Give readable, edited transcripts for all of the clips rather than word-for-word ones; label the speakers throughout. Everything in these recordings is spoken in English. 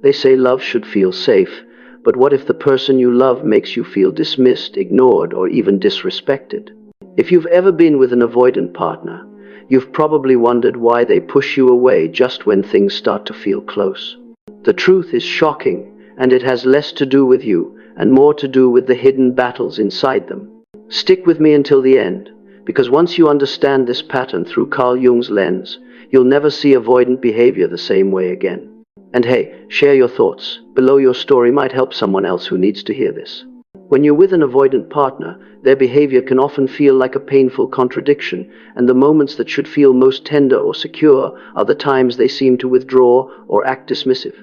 Speaker 1: They say love should feel safe, but what if the person you love makes you feel dismissed, ignored, or even disrespected? If you've ever been with an avoidant partner, you've probably wondered why they push you away just when things start to feel close. The truth is shocking, and it has less to do with you and more to do with the hidden battles inside them. Stick with me until the end, because once you understand this pattern through Carl Jung's lens, you'll never see avoidant behavior the same way again. And hey, share your thoughts. Below your story might help someone else who needs to hear this. When you're with an avoidant partner, their behavior can often feel like a painful contradiction, and the moments that should feel most tender or secure are the times they seem to withdraw or act dismissive.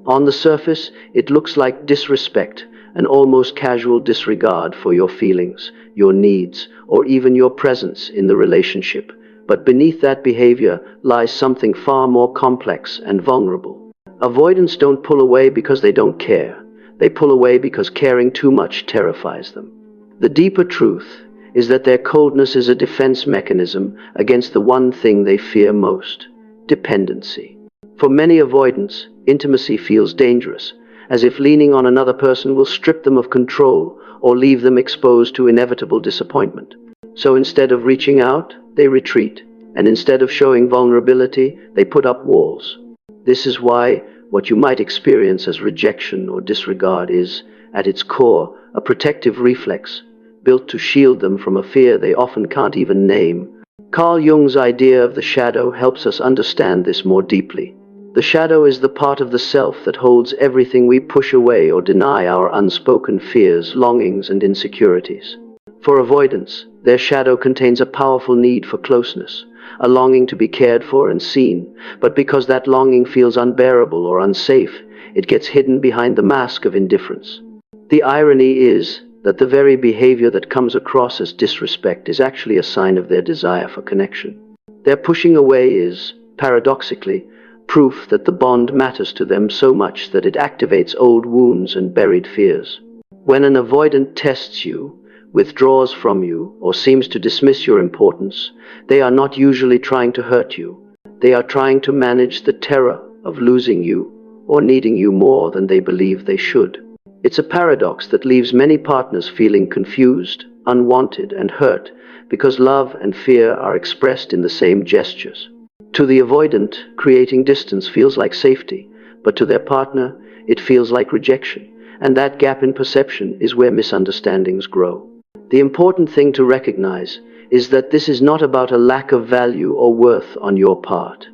Speaker 1: On the surface, it looks like disrespect, an almost casual disregard for your feelings, your needs, or even your presence in the relationship. But beneath that behavior lies something far more complex and vulnerable. Avoidants don't pull away because they don't care. They pull away because caring too much terrifies them. The deeper truth is that their coldness is a defense mechanism against the one thing they fear most: dependency. For many avoidants, intimacy feels dangerous, as if leaning on another person will strip them of control or leave them exposed to inevitable disappointment. So instead of reaching out, they retreat, and instead of showing vulnerability, they put up walls. This is why what you might experience as rejection or disregard is, at its core, a protective reflex, built to shield them from a fear they often can't even name. Carl Jung's idea of the shadow helps us understand this more deeply. The shadow is the part of the self that holds everything we push away or deny, our unspoken fears, longings, and insecurities. For avoidants, their shadow contains a powerful need for closeness, a longing to be cared for and seen, but because that longing feels unbearable or unsafe, it gets hidden behind the mask of indifference. The irony is that the very behavior that comes across as disrespect is actually a sign of their desire for connection. Their pushing away is, paradoxically, proof that the bond matters to them so much that it activates old wounds and buried fears. When an avoidant tests you, withdraws from you, or seems to dismiss your importance, they are not usually trying to hurt you. They are trying to manage the terror of losing you or needing you more than they believe they should. It's a paradox that leaves many partners feeling confused, unwanted, and hurt because love and fear are expressed in the same gestures. To the avoidant, creating distance feels like safety, but to their partner, it feels like rejection, and that gap in perception is where misunderstandings grow. The important thing to recognize is that this is not about a lack of value or worth on your part.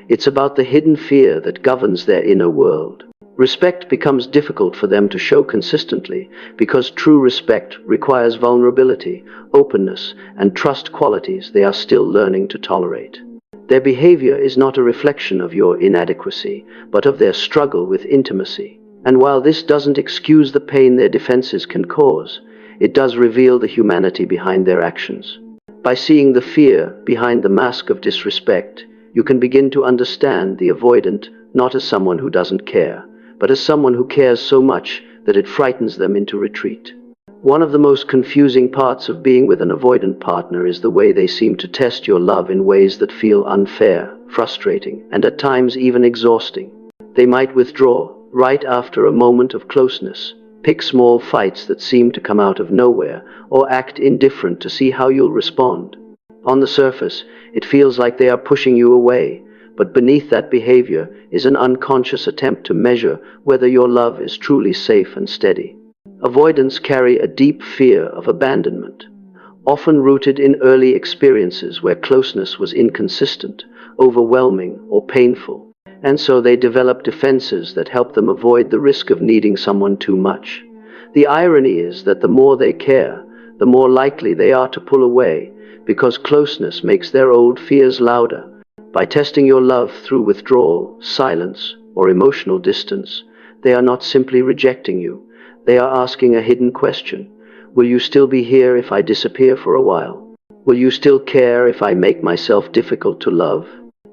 Speaker 1: It's about the hidden fear that governs their inner world. Respect becomes difficult for them to show consistently because true respect requires vulnerability, openness, and trust, qualities they are still learning to tolerate. Their behavior is not a reflection of your inadequacy, but of their struggle with intimacy. And while this doesn't excuse the pain their defenses can cause, it does reveal the humanity behind their actions. By seeing the fear behind the mask of disrespect, you can begin to understand the avoidant not as someone who doesn't care, but as someone who cares so much that it frightens them into retreat. One of the most confusing parts of being with an avoidant partner is the way they seem to test your love in ways that feel unfair, frustrating, and at times even exhausting. They might withdraw right after a moment of closeness, pick small fights that seem to come out of nowhere, or act indifferent to see how you'll respond. On the surface, it feels like they are pushing you away, but beneath that behavior is an unconscious attempt to measure whether your love is truly safe and steady. Avoidants carry a deep fear of abandonment, often rooted in early experiences where closeness was inconsistent, overwhelming, or painful. And so they develop defenses that help them avoid the risk of needing someone too much. The irony is that the more they care, the more likely they are to pull away, because closeness makes their old fears louder. By testing your love through withdrawal, silence, or emotional distance, they are not simply rejecting you. They are asking a hidden question. Will you still be here if I disappear for a while? Will you still care if I make myself difficult to love?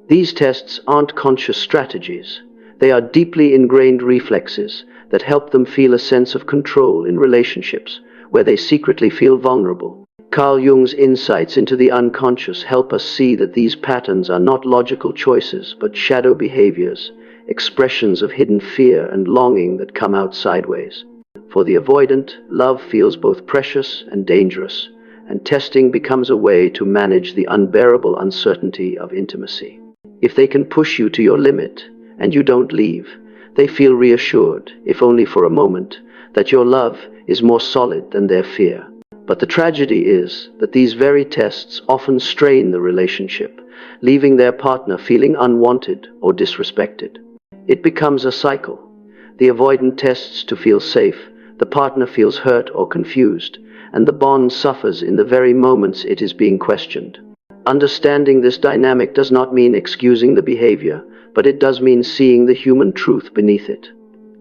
Speaker 1: These tests aren't conscious strategies. They are deeply ingrained reflexes that help them feel a sense of control in relationships where they secretly feel vulnerable. Carl Jung's insights into the unconscious help us see that these patterns are not logical choices but shadow behaviors, expressions of hidden fear and longing that come out sideways. For the avoidant, love feels both precious and dangerous, and testing becomes a way to manage the unbearable uncertainty of intimacy. If they can push you to your limit, and you don't leave, they feel reassured, if only for a moment, that your love is more solid than their fear. But the tragedy is that these very tests often strain the relationship, leaving their partner feeling unwanted or disrespected. It becomes a cycle. The avoidant tests to feel safe, the partner feels hurt or confused, and the bond suffers in the very moments it is being questioned. Understanding this dynamic does not mean excusing the behavior, but it does mean seeing the human truth beneath it.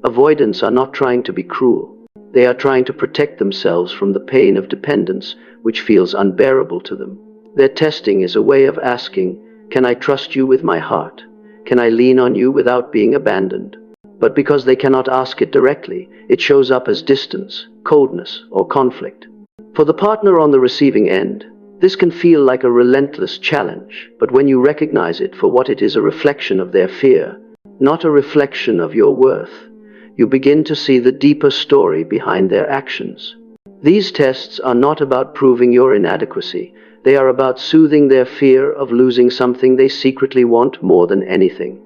Speaker 1: Avoidants are not trying to be cruel. They are trying to protect themselves from the pain of dependence, which feels unbearable to them. Their testing is a way of asking, can I trust you with my heart? Can I lean on you without being abandoned? But because they cannot ask it directly, it shows up as distance, coldness, or conflict. For the partner on the receiving end, this can feel like a relentless challenge, but when you recognize it for what it is, a reflection of their fear, not a reflection of your worth, you begin to see the deeper story behind their actions. These tests are not about proving your inadequacy. They are about soothing their fear of losing something they secretly want more than anything: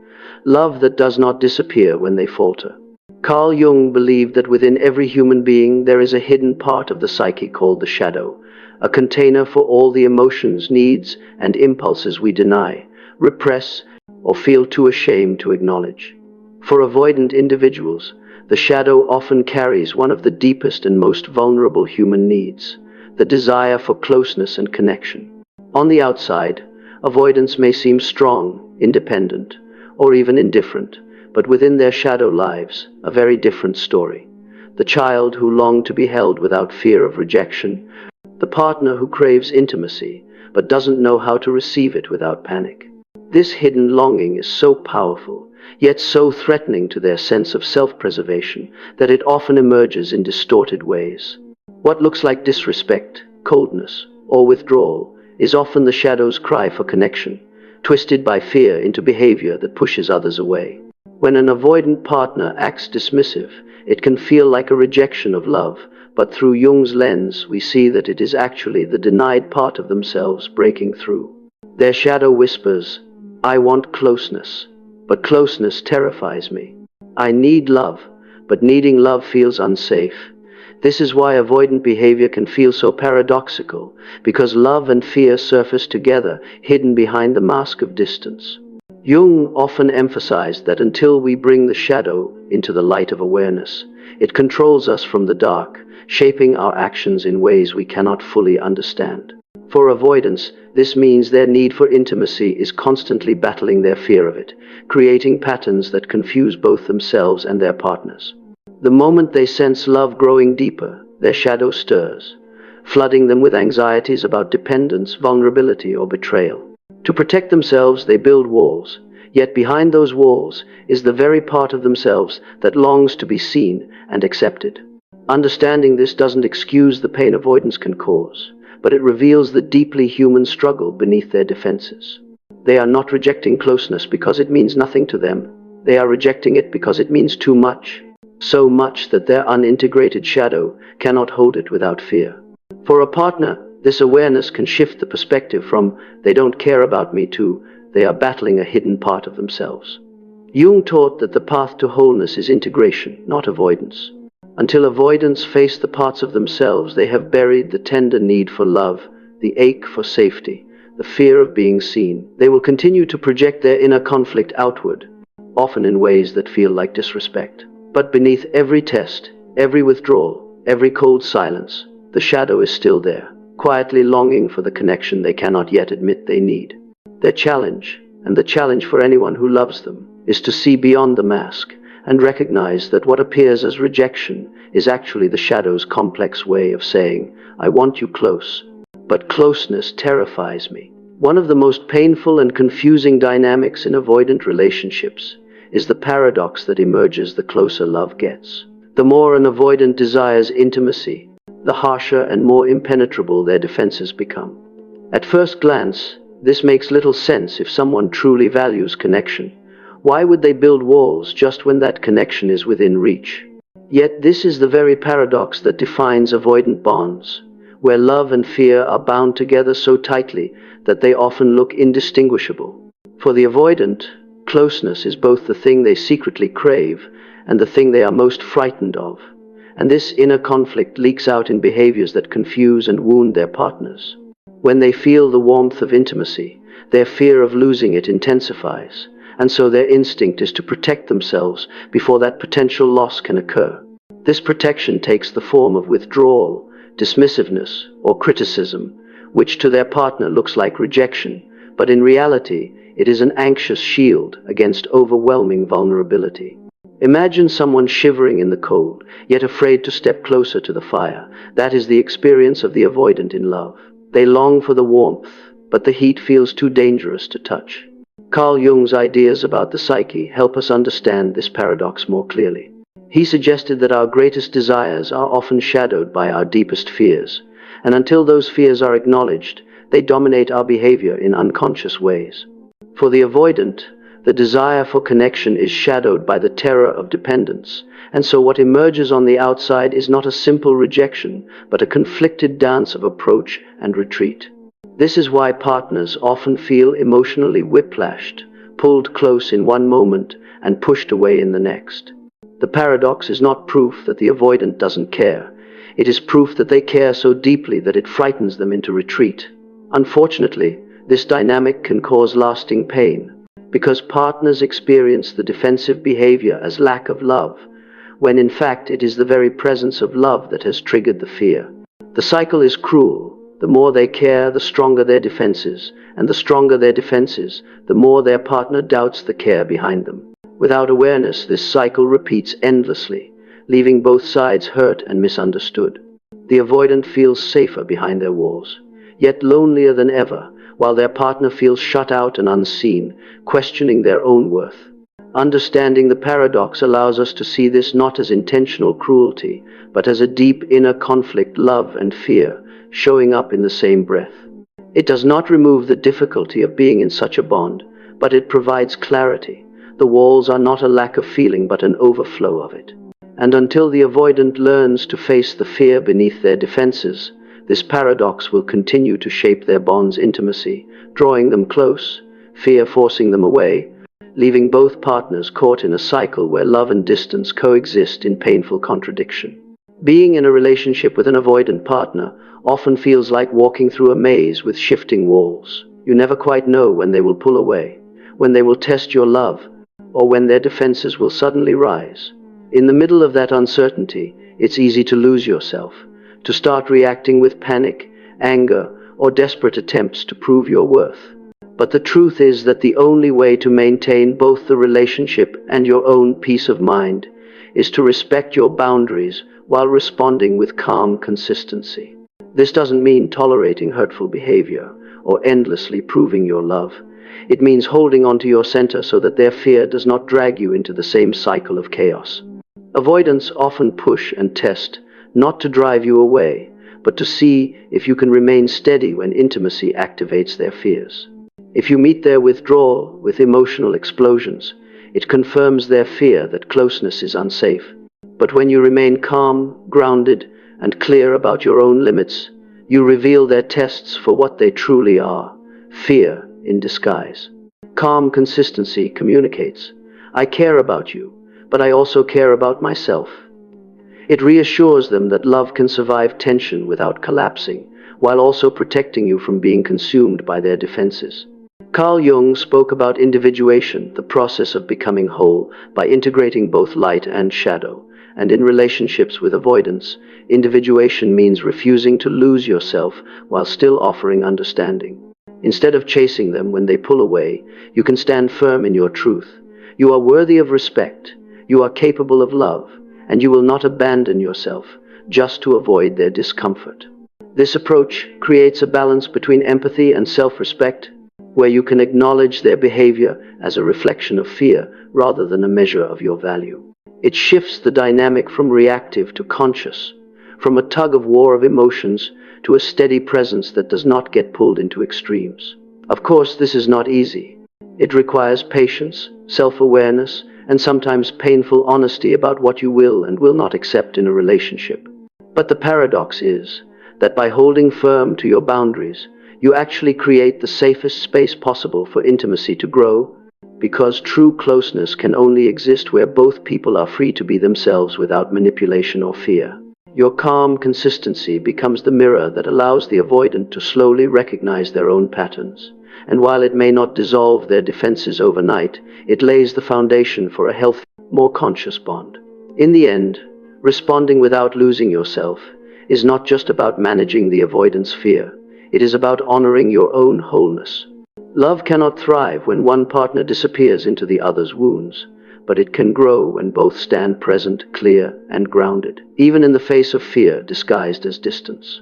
Speaker 1: love that does not disappear when they falter. Carl Jung believed that within every human being there is a hidden part of the psyche called the shadow, a container for all the emotions, needs, and impulses we deny, repress, or feel too ashamed to acknowledge. For avoidant individuals, the shadow often carries one of the deepest and most vulnerable human needs: the desire for closeness and connection. On the outside, avoidance may seem strong, independent, or even indifferent, but within their shadow lives a very different story. The child who longed to be held without fear of rejection, the partner who craves intimacy but doesn't know how to receive it without panic. This hidden longing is so powerful, yet so threatening to their sense of self-preservation, that it often emerges in distorted ways. What looks like disrespect, coldness, or withdrawal is often the shadow's cry for connection, twisted by fear into behavior that pushes others away. When an avoidant partner acts dismissive, it can feel like a rejection of love, but through Jung's lens, we see that it is actually the denied part of themselves breaking through. Their shadow whispers, I want closeness, but closeness terrifies me. I need love, but needing love feels unsafe. This is why avoidant behavior can feel so paradoxical, because love and fear surface together, hidden behind the mask of distance. Jung often emphasized that until we bring the shadow into the light of awareness, it controls us from the dark, shaping our actions in ways we cannot fully understand. For avoidance, this means their need for intimacy is constantly battling their fear of it, creating patterns that confuse both themselves and their partners. The moment they sense love growing deeper, their shadow stirs, flooding them with anxieties about dependence, vulnerability, or betrayal. To protect themselves, they build walls, yet behind those walls is the very part of themselves that longs to be seen and accepted. Understanding this doesn't excuse the pain avoidance can cause, but it reveals the deeply human struggle beneath their defenses. They are not rejecting closeness because it means nothing to them. They are rejecting it because it means too much. So much that their unintegrated shadow cannot hold it without fear. For a partner, this awareness can shift the perspective from they don't care about me to they are battling a hidden part of themselves. Jung taught that the path to wholeness is integration, not avoidance. Until avoidants face the parts of themselves they have buried, the tender need for love, the ache for safety, the fear of being seen, they will continue to project their inner conflict outward, often in ways that feel like disrespect. But beneath every test, every withdrawal, every cold silence, the shadow is still there, quietly longing for the connection they cannot yet admit they need. Their challenge, and the challenge for anyone who loves them, is to see beyond the mask and recognize that what appears as rejection is actually the shadow's complex way of saying, I want you close, but closeness terrifies me. One of the most painful and confusing dynamics in avoidant relationships is the paradox that emerges the closer love gets. The more an avoidant desires intimacy, the harsher and more impenetrable their defenses become. At first glance, this makes little sense if someone truly values connection. Why would they build walls just when that connection is within reach? Yet this is the very paradox that defines avoidant bonds, where love and fear are bound together so tightly that they often look indistinguishable. For the avoidant, closeness is both the thing they secretly crave and the thing they are most frightened of. And this inner conflict leaks out in behaviors that confuse and wound their partners. When they feel the warmth of intimacy, their fear of losing it intensifies, and so their instinct is to protect themselves before that potential loss can occur. This protection takes the form of withdrawal, dismissiveness, or criticism, which to their partner looks like rejection, but in reality, it is an anxious shield against overwhelming vulnerability. Imagine someone shivering in the cold, yet afraid to step closer to the fire. That is the experience of the avoidant in love. They long for the warmth, but the heat feels too dangerous to touch. Carl Jung's ideas about the psyche help us understand this paradox more clearly. He suggested that our greatest desires are often shadowed by our deepest fears, and until those fears are acknowledged, they dominate our behavior in unconscious ways. For the avoidant, the desire for connection is shadowed by the terror of dependence, and so what emerges on the outside is not a simple rejection, but a conflicted dance of approach and retreat. This is why partners often feel emotionally whiplashed, pulled close in one moment and pushed away in the next. The paradox is not proof that the avoidant doesn't care. It is proof that they care so deeply that it frightens them into retreat. Unfortunately, this dynamic can cause lasting pain, because partners experience the defensive behavior as lack of love, when in fact it is the very presence of love that has triggered the fear. The cycle is cruel. The more they care, the stronger their defenses, and the stronger their defenses, the more their partner doubts the care behind them. Without awareness, this cycle repeats endlessly, leaving both sides hurt and misunderstood. The avoidant feels safer behind their walls, yet lonelier than ever, while their partner feels shut out and unseen, questioning their own worth. Understanding the paradox allows us to see this not as intentional cruelty, but as a deep inner conflict, love and fear, showing up in the same breath. It does not remove the difficulty of being in such a bond, but it provides clarity. The walls are not a lack of feeling, but an overflow of it. And until the avoidant learns to face the fear beneath their defenses, this paradox will continue to shape their bond's intimacy, drawing them close, fear forcing them away, leaving both partners caught in a cycle where love and distance coexist in painful contradiction. Being in a relationship with an avoidant partner often feels like walking through a maze with shifting walls. You never quite know when they will pull away, when they will test your love, or when their defenses will suddenly rise. In the middle of that uncertainty, it's easy to lose yourself, to start reacting with panic, anger, or desperate attempts to prove your worth. But the truth is that the only way to maintain both the relationship and your own peace of mind is to respect your boundaries while responding with calm consistency. This doesn't mean tolerating hurtful behavior or endlessly proving your love. It means holding on to your center so that their fear does not drag you into the same cycle of chaos. Avoidants often push and test, not to drive you away, but to see if you can remain steady when intimacy activates their fears. If you meet their withdrawal with emotional explosions, it confirms their fear that closeness is unsafe. But when you remain calm, grounded, and clear about your own limits, you reveal their tests for what they truly are: fear in disguise. Calm consistency communicates, I care about you, but I also care about myself. It reassures them that love can survive tension without collapsing, while also protecting you from being consumed by their defenses. Carl Jung spoke about individuation, the process of becoming whole by integrating both light and shadow. And in relationships with avoidance, individuation means refusing to lose yourself while still offering understanding. Instead of chasing them when they pull away, you can stand firm in your truth. You are worthy of respect, you are capable of love, and you will not abandon yourself just to avoid their discomfort. This approach creates a balance between empathy and self-respect, where you can acknowledge their behavior as a reflection of fear rather than a measure of your value. It shifts the dynamic from reactive to conscious, from a tug-of-war of emotions to a steady presence that does not get pulled into extremes. Of course, this is not easy. It requires patience, self-awareness, and sometimes painful honesty about what you will and will not accept in a relationship. But the paradox is that by holding firm to your boundaries, you actually create the safest space possible for intimacy to grow, because true closeness can only exist where both people are free to be themselves without manipulation or fear. Your calm consistency becomes the mirror that allows the avoidant to slowly recognize their own patterns. And while it may not dissolve their defenses overnight, it lays the foundation for a healthy, more conscious bond. In the end, responding without losing yourself is not just about managing the avoidance fear. It is about honoring your own wholeness. Love cannot thrive when one partner disappears into the other's wounds, but it can grow when both stand present, clear, and grounded, even in the face of fear disguised as distance.